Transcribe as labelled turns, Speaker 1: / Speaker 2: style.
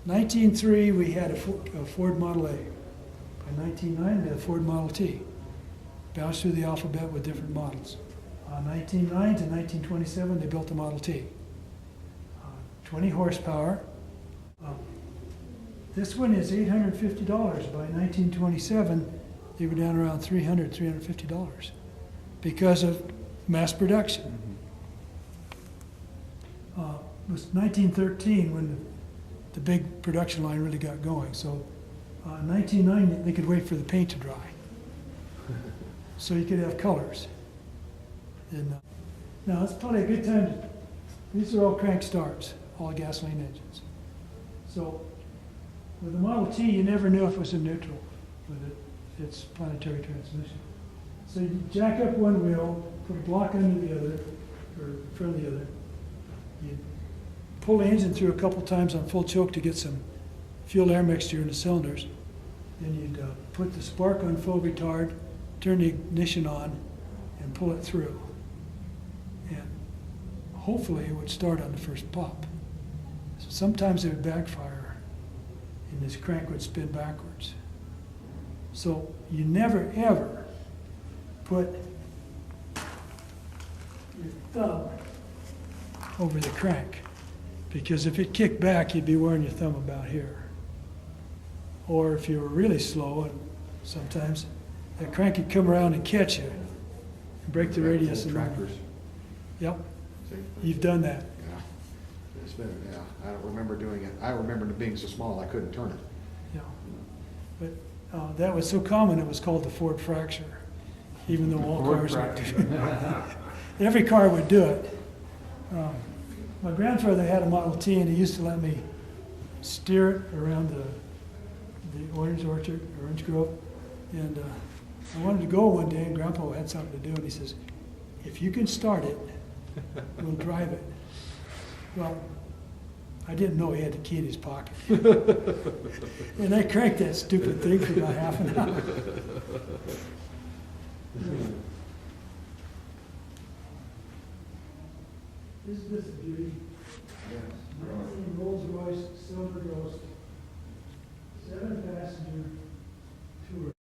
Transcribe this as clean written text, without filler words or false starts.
Speaker 1: 1903, we had a Ford Model A. By 1909, we had a Ford Model T. Bounced through the alphabet with different models. 1909 to 1927, they built the Model T. 20 horsepower. This one is $850. By 1927, they were down around $300, $350 because of mass production. It was 1913 when the big production line really got going. So 1990, they could wait for the paint to dry. So you could have colors. And, now it's probably a good time to, these are all crank starts, all gasoline engines. So with the Model T, you never knew if it was in neutral with its planetary transmission. So you jack up one wheel, put a block under the other, or in front of the other. You pull the engine through a couple times on full choke to get some fuel-air mixture in the cylinders. Then you'd put the spark on full retard, turn the ignition on, and pull it through. And hopefully it would start on the first pop. So sometimes it would backfire, and this crank would spin backwards. So you never, ever put your thumb over the crank, because if it kicked back, you'd be wearing your thumb about here. Or if you were really slow, and sometimes that crank could come around and catch you and break the radius.
Speaker 2: Old tractors.
Speaker 1: Yep,
Speaker 2: See?
Speaker 1: you've done that.
Speaker 2: Yeah. It's been, yeah, I don't remember doing it. I remember it being so small I couldn't turn it.
Speaker 1: Yeah. But that was so common, it was called the Ford fracture, even though all
Speaker 2: Ford
Speaker 1: cars
Speaker 2: fracture.
Speaker 1: every car would do it. My grandfather had a Model T, and he used to let me steer it around the orange orchard, orange grove. And I wanted to go one day, and Grandpa had something to do, and he says, "If you can start it, we'll drive it." Well, I didn't know he had the key in his pocket. And I cranked that stupid thing for about half an hour. Isn't this a beauty?
Speaker 2: Yes.
Speaker 1: 19 Rolls Royce Silver Ghost, 7-passenger tour.